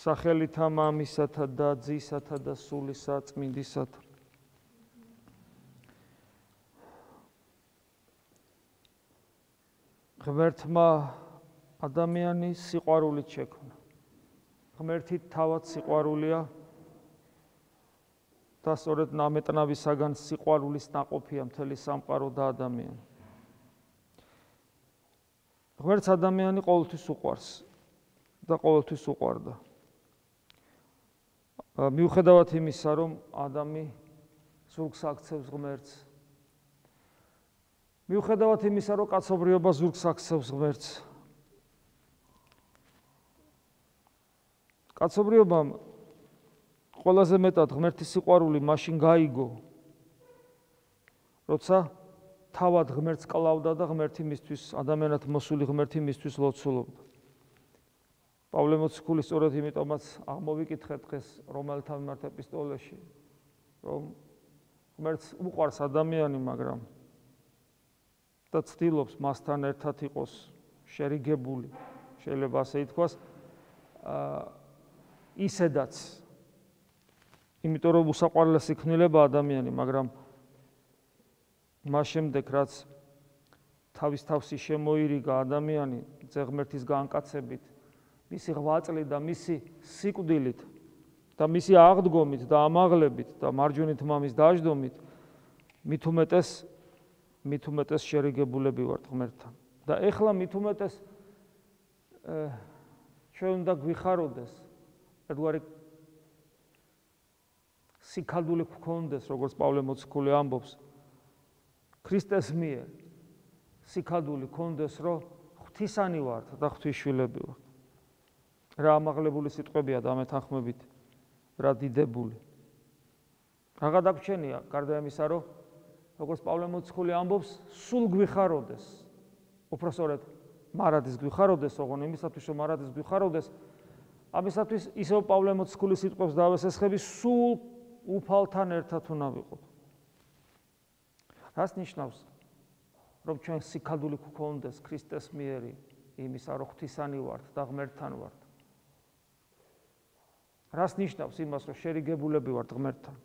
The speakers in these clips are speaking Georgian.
სახელითა მამისათა და ძისათა და სულისა წმინდისათა. ღმერთმა ადამიანის სიყვარულით შექმნა. ღმერთი თავად სიყვარულია და სწორედ ნამეტნავისაგან სიყვარულის ნაყოფია მთელი სამყარო და ადამიანი. ღმერთს ადამიანი ყოველთვის უყვარს და ყოველთვის უყვარდა. მიუხედავად იმისა, რომ ადამი ზურგს აქცევს ღმერთს. მიუხედავად იმისა, რომ კაცობრიობა ზურგს აქცევს ღმერთს. კაცობრიობამ ყველაზე მეტად ღმერთის სიყვარული მაშინ გაიგო, როცა თავად ღმერთს კლავდა და ღმერთი მისთვის, ადამიანად მოსული ღმერთი მისთვის ლოცულობდა. პავლე მოციქული სწორედ იმიტომაც აღმოვიკითხეთ დღეს რომელთა მიმართ ეპისტოლეში, რომ ღმერთს უყვარს ადამიანი, მაგრამ და ცდილობს მასთან ერთად იყოს შერიგებული, შეიძლება ასე ითქვას, ისედაც, იმიტომ რომ უსაყვარლესი ქმნილება ადამიანი, მაგრამ მას შემდეგ, რაც თავის თავსი შემოირიგა ადამიანი ღმერთის განკაცებით, მისი ღვაწლით და მისი სიკვდილით და მისი აღდგომით და ამაღლებით და მარჯვენით მამის დაждდომით მით უმეტეს შერიგებულები ვართ ღმერთთან. და ეხლა მით უმეტეს ჩვენ უნდა გვიხაროდეს, ერთგვარი სიკადული გქონდეს, როგორც პავლე მოციქული ამბობს, ქრისტეს მიერ სიკადული გქონდეს, რომ ღვთისანი ვართ და ღვთისშვილები ვართ. რა ამაღლებული სიტყვებია და ამეთანხმებით რა დიდებული. რა გადაგვრჩენია, გარდა იმისა, რომ როგორც პავლე მოციქული ამბობს, სულ გვიხაროდეს. უფრო სწორედ მარადის გვიხაროდეს, ოღონდ იმისათვის, რომ მარადის გვიხაროდეს, ამისათვის ისევ პავლე მოციქულის სიტყვებს დავესესხები, სულ უფალთან ერთად უნდა ვიყოთ. რას ნიშნავს, რომ ჩვენ სიკადული გქონდეს ქრისტეს მიერი იმისა, რომ ღვთისანი ვართ და ღმერთთან ვართ. რას ნიშნავს იმას, რომ შერიგებულები ვართ ღმერთთან?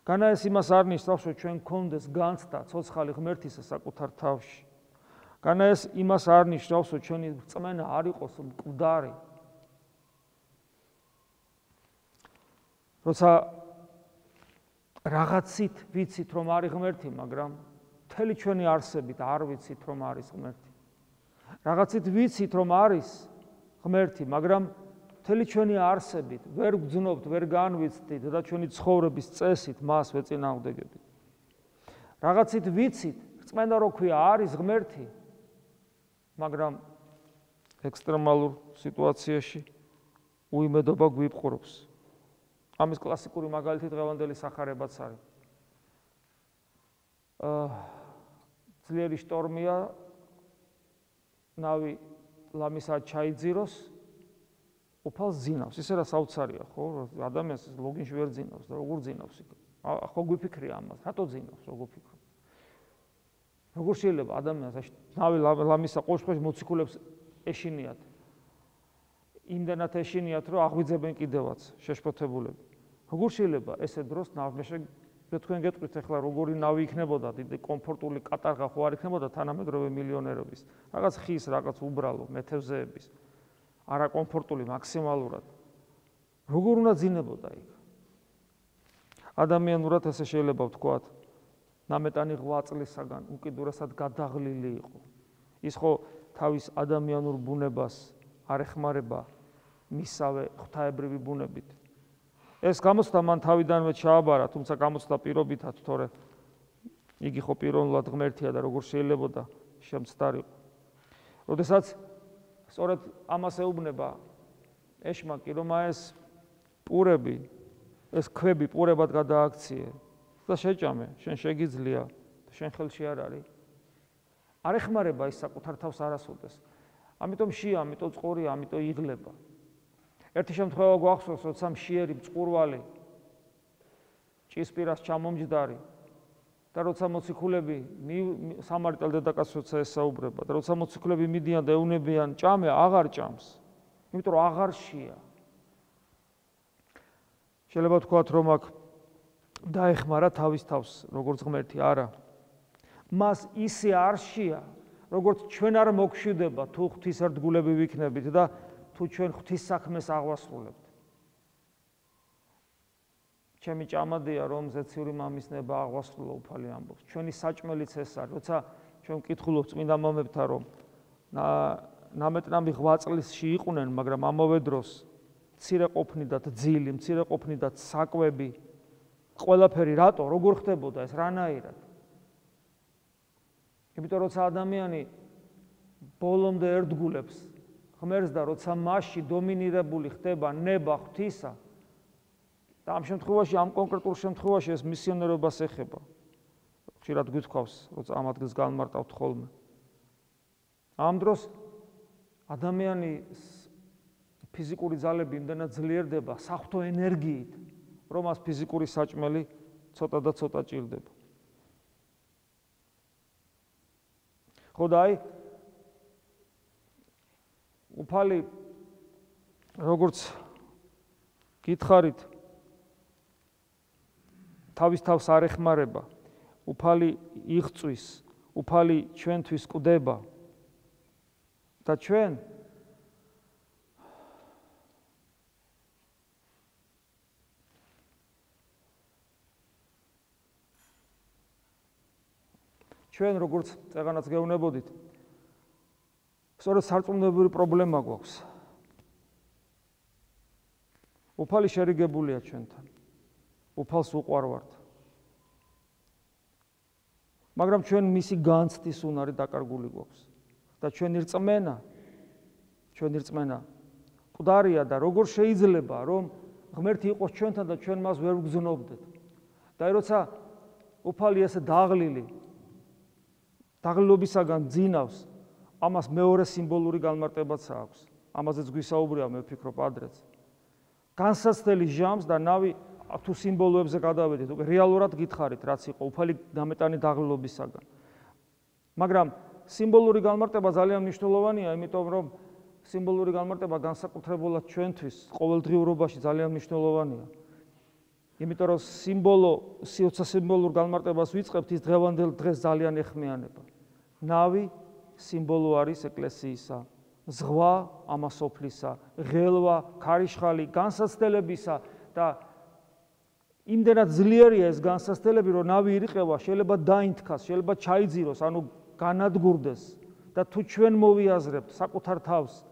განა ეს იმას არ ნიშნავს, რომ ჩვენ გქონდეს განცდა ცოცხალი ღმერთისა საკუთარ თავში. განა ეს იმას არ ნიშნავს, რომ ჩვენი რწმენა არ იყოს მკვდარი. როცა რაღაცით ვიცით, რომ არის ღმერთი, მაგრამ მთელი ჩვენი არსებით არ ვიცით, რომ არის ღმერთი. რაღაცით ვიცით, რომ არის ღმერთი, მაგრამ მთელი ჩვენი არსებით ვერ გძნობთ, ვერ განვიცდით და ჩვენი ცხოვრების წესით მას ვეწინააღმდეგებით. რაღაცით ვიცით, რწმენა რო ქვია არის ღმერთი, მაგრამ ექსტრემალურ სიტუაციაში უიმედობა გვიპყრობს. ამის კლასიკური მაგალითი დღევანდელი სახარებაც არის. ძლიერი შტორმია, ნავი ლამისად ჩაიძიროს, უფალს ძინავს. ისე რა საოცარია, ხო? ადამიანს ლოგინში ვერ ძინავს და როგორ ძინავს იქ? ხო გვიფიქრია ამას, რატო ძინავს, როგორ ფიქრობ? როგორ შეიძლება ადამიანს ნავი ლამისა ყოშყოში მოციქულებს ეშინიათ? იმდანაც ეშინიათ, რომ აღვიძებენ კიდევაც შეშფოთებულები. როგორ შეიძლება ესე დროს ნავმეშე თქვენ გეტყვით ახლა როგორი ნავი იქნებოდა, დიდი კომფორტული კატარღა ხო არ იქნებოდა თანამედროვე მილიონერების, რაღაც ხის, რაღაც უბრალო მეთევზეების, არაკომფორტული მაქსიმალურად. როგორ უნდა ძინებოდა იქ? ადამიანურად ესე შეიძლება ვთქვათ, ნამეტანი ღვაწლისაგან უკიდურესად გადაღლილი იყო. ის ხო თავის ადამიანურ ბუნებას არ ეხმარება მისავე ღვთაებრივი ბუნებით. ეს გამოცდა მან თავიდანვე ჩააბარა, თუმცა გამოცდა პირობითად, თორე იგი ხო პიროვნულად ღმერთია და როგორ შეიძლებოდა შემცდარიყო. როდესაც სწორედ ამას ეუბნება ეშმაკი, რომ ეს პურები, ეს ქვები პურებად გადააქციე და შეჭამე, შენ შეგიძლია, შენ ხელში არ არის. არ ეხმარება ის საკუთარ თავს არასოდეს. ამიტომ შია, ამიტომ წყორია, ამიტომ იღლება. ერთი შემთხვევა გვახსოვს, როცა მშიერი მწყურვალი ჭისპირას ჩამომჯდარი და როცა მოციქულები სამარიტელ დედაკაცს როცა ესაუბრება და როცა მოციქულები მიდიან და ეუნებიან ჭამე, აღარ ჭამს. იმიტომ რომ აღარ შია. შეიძლება ვთქვათ, რომ აქ დაეხმარა თავის თავს, როგორც ღმერთი, არა. მას ისე არ შეა, როგორც ჩვენ არ მოგშვიდება თუ ღვთისმსახურები ვიქნებით და თუ ჩვენ ღვთის საქმეს აღვასრულებთ. ჩემი ჭამადია, რომ ზეციური მამის ნება აღვასრულო უფალი ამბობს. ჩვენი საჭმელიც ეს არის, როცა ჩვენ ვკითხულობთ წმინდა მამებთან, რომ ნამეტნამი 8 წლისში იყვნენ, მაგრამ ამავე დროს მცირე ყოფნიდათ ძილი, მცირე ყოფნიდათ საკვები, ყველაფერი რატო, როგორ ხდებოდა ეს, რანაირად? იმიტომ როცა ადამიანი ბოლომდე ერთგულებს ღმერთს და როცა მასში დომინირებული ხდება ნება ღვთისა, და ამ შემთხვევაში, ამ კონკრეტულ შემთხვევაში ეს მისიონერობას ეხება. ხშირად გვითხოვს, როცა ამ ადგილს განმარტავთ ხოლმე. ამ დროს ადამიანის ფიზიკური ძალები იმდენად ძლიერდება საღვთო ენერგიით, რომ მას ფიზიკური საჭმელი ცოტა და ცოტა ჭირდება. ხო და აი უფალი როგორც გითხარით თავის თავს არ ეხმარება, უფალი იღწვის, უფალი ჩვენთვის კვდება და ჩვენ როგორც წეგანაც გეუბნებოდით, სწორედ სარწმუნოებრივი პრობლემა გვაქვს. უფალი შერიგებულია ჩვენთან. უფალს უყვარვართ. მაგრამ ჩვენ მისი განცდის უნარი დაკარგული გვაქვს. და ჩვენი რწმენა მკვდარია და როგორ შეიძლება რომ ღმერთი იყოს ჩვენთან და ჩვენ მას ვერ ვგზნობდეთ. და როცა უფალი ესე დაღლილობისაგან ძინავს, ამას მეორე სიმბოლური განმარტებაც აქვს. ამაზეც გვისაუბრია, მე ვფიქრობ, ადრეც. განსაცდელი ჟამს და ნავი თუ სიმბოლოებზე გადავედით, უკვე რეალურად გითხარით, რაც იყო უფალი დამეტანი დაღლილობისაგან. მაგრამ სიმბოლური განმარტება ძალიან მნიშვნელოვანია, იმიტომ რომ სიმბოლური განმარტება განსაკუთრებულად ჩვენთვის ყოველდღიურობაში ძალიან მნიშვნელოვანია. იმიტომ რომ სიმბოლურ განმარტებას ვიწყებთ, ის დღევანდელ დღეს ძალიან ეხმიანება. ნავი სიმბოლო არის ეკლესიისა, ზღვა ამასოფლისა, ღელვა, ქარიშხალი, განსაცდელებისა და იმდენად ძლიერია ეს განსაცდელები, რომ ნავი ირიყევა, შეიძლება დაინთქას, შეიძლება ჩაიძიროს, ანუ განადგურდეს და თუ ჩვენ მოვიაზრებთ საკუთარ თავს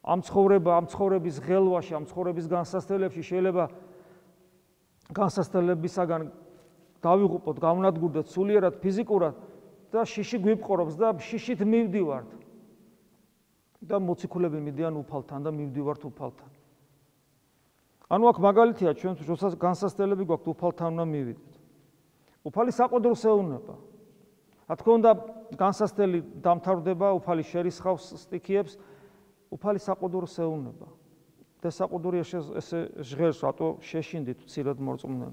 ამ ცხოვრების ღელვაში, ამ ცხოვრების განსაცდელებში, შეიძლება განსაცდელებისაგან დავიღუპოთ, გავნადგურდეთ სულიერად, ფიზიკურად და შიში გვიპყრობს და შიშით მივდივართ. და მოციქულები მიდიან უფალთან და მივდივართ უფალთან. ანუ აქ მაგალითია ჩვენთვის, როცა განსაცდელები გვაქვს, უფალთან უნდა მივიდეთ. უფალი საყდროს ეუბნება. რა თქმა უნდა, განსაცდელი დამთავრდება, უფალი შერისხავს სტიქიებს, უფალი საყდროს ეუბნება. და საყდური ესე ჟღერს, რატო შეშინდით მცირედ მორწმუნეო.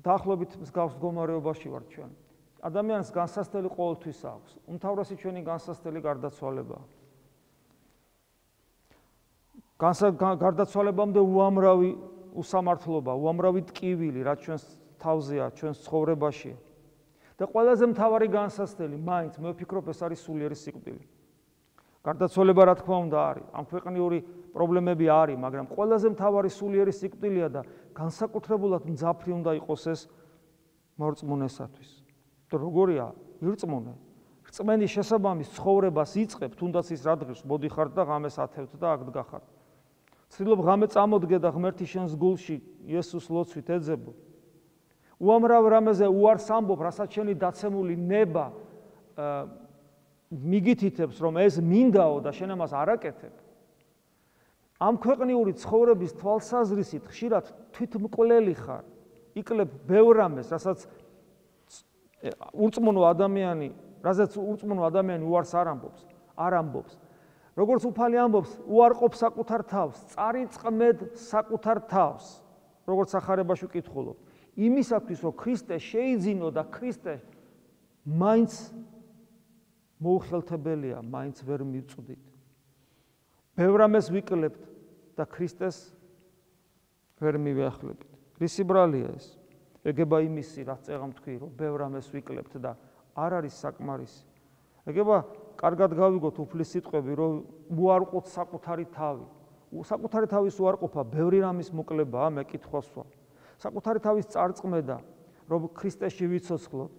დაახლოებით მსგავს მდგომარეობაში ვართ ჩვენ. ადამიანს განსაცდელი ყოველთვის აქვს. უმთავრესი ჩვენი განსაცდელი გარდაცვალებაა. გარდაცვალებამდე უამრავი უსამართლობა, უამრავი ტკივილი, რაც ჩვენს თავზეა, ჩვენს ცხოვრებაშია. და ყველაზე მთავარი განსაცდელი, მაინც მე ვფიქრობ, ეს არის სულიერი სიკვდილი. გარდაცვალება რა თქმა უნდა არის, ამ ქვეყნიური პრობლემები არის, მაგრამ ყველაზე მთავარი სულიერი სიკვდილია და განსაკუთრებულად მძაფრი უნდა იყოს ეს მორწმუნესათვის. და როგორია ირწმუნე? რწმენის შესაბამის ცხოვრებას იწყებ, თუნდაც ის რადგეს მოდიხართ და ღამეს ათევთ და აქ დგახართ. ცდილობ ღამე წამოდგე და ღმერთი შენს გულში იესოს ლოცვით ეძებო. უამრავ რამეზე უარს ამბობ, რასაც შენი დაცემული ნება მიგითითებს, რომ ეს მინდაო და შენ ამას არ აკეთებ. ამ ქვეყნიური ცხოვრების თვალსაზრისით ხშირად თვითმკვლელი ხარ. იკლებ ბევრ რამეს, რასაც ურწმუნო ადამიანი უარს არ ამბობს. როგორც უფალი ამბობს, უარყოფ საკუთარ თავს, წარიწყმედ საკუთარ თავს, როგორც სახარებაში ვკითხულობ. იმისათვის, რომ ქრისტე შეიძინო და ქრისტე მაინც მოუხელთებელია, მაინც ვერ მივწვდით. ბევრ რამეს ვიკლებთ, და ქრისტეს ვერ მივიახლებით. რისი ბრალია ეს? ეგება იმისი, რაც წეღამ თქვი, რომ ბევრ ამას ვიკლებთ და არ არის საკმარისი. ეგება კარგად გავიგოთ უფლის სიტყვები, რომ უარყოფთ საკუთარი თავი. საკუთარი თავის უარყოფა ბევრი რამის მოკლებაა, მე კითხვას ვსვამ. საკუთარი თავის წარწმედა, რომ ქრისტეში ვიცოცხლოთ,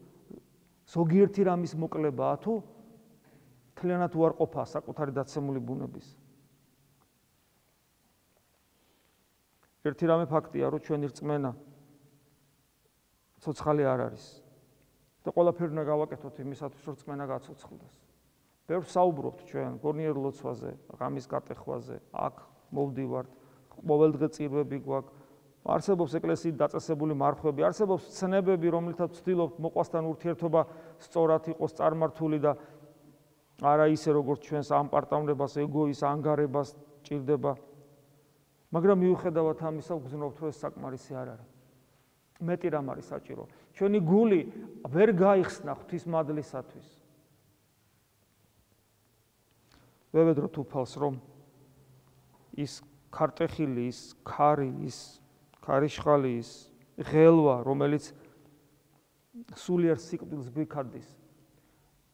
ზოგიერთი რამის მოკლებაა თუ მთლიანად უარყოფა საკუთარი დაცემული ბუნების. ერთი რამე ფაქტია, რომ ჩვენი რწმენა ცოცხალი არ არის. და ყველაფერი უნდა გავაკეთოთ იმისათვის, რომ რწმენა გაცოცხლდეს. ბევრს საუბრობთ ჩვენ გორნიერ ლოცვაზე, ღამის გატეხვაზე, აქ მოვდივართ, ყოველდღე წირვები გვაქვს, არსებობს ეკლესიით დაწესებული მარხვები, არსებობს ცნებები, რომლითაც ვცდილობთ მოყვასთან ურთიერთობა სწორად იყოს წარმართული და არა ისე როგორც ჩვენს ამპარტავნებას, ეგოის ანგარებას ჭირდება. მაგრამ მიუხედავად ამისა, ვგზნობთ, რომ ეს საკმარისი არ არის. მეტი რამ არის საჭირო. ჩვენი გული ვერ გაიხსნა ღვთისმადლისათვის. ვევედროთ უფალს, რომ ის ქარტეხილი, ის ქარი, ის ქარიშხალი, ის ღელვა, რომელიც სულიერ სიკვდილს გვიქარდის,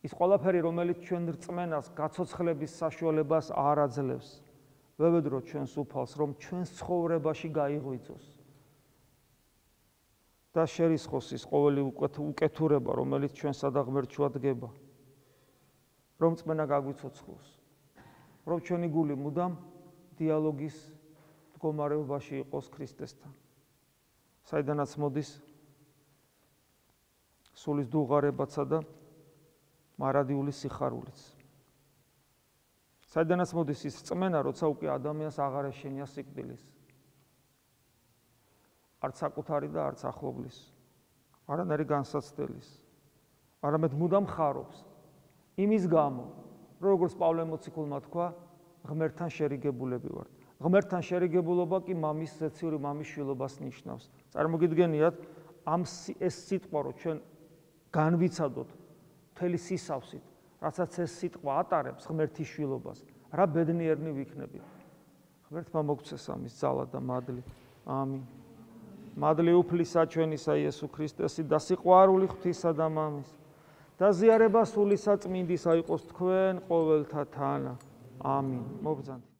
ის ყველაფერი, რომელიც ჩვენ რწმენას გაცოცხლების საშუალებას არ აძლევს, ვევედროთ ჩვენს უფალს, რომ ჩვენს ცხოვრებაში გაიღვიძოს და შერისხოს ის ყოველი უკეთურება, რომელიც ჩვენსა და ღმერთშუა დგება, რომ რწმენა გაგვიცოცხლოს, რომ ჩვენი გული მუდამ დიალოგის მდგომარეობაში იყოს ქრისტესთან, საიდანაც მოდის სულის დუღარებაცა და მარადიული სიხარულიც. საიდანაც მოდის ის რწმენა, როცა უკვე ადამიანს აღარ ეშენია სიკვდილის. არც საკუთარი და არც ახლობლის, არანაირი განსაცდელის, არამედ მუდამ ხარობს იმის გამო, რომ როგორც პავლე მოციქულმა თქვა, ღმერთთან შერიგებულები ვართ. ღმერთთან შერიგებულობა კი მამის ზეციური მამის შვილობას ნიშნავს. წარმოგიდგენიათ, ეს სიტყვა, რომ ჩვენ განვიცადოთ მთელი სისავსით, რასაც ეს სიტყვა ატარებს ღმერთის შვილობას, რა ბედნიერნი ვიქნებით. ღმერთმა მოგცეს ამის ძალა და მადლი. ამინ. მადლი უფლისა ჩვენისა იესო ქრისტესი და სიყვარული ღვთისა და მამის და ზიარება სულისა წმინდისა იყოს თქვენ ყოველთა თანა. ამინ. მოგზავნით.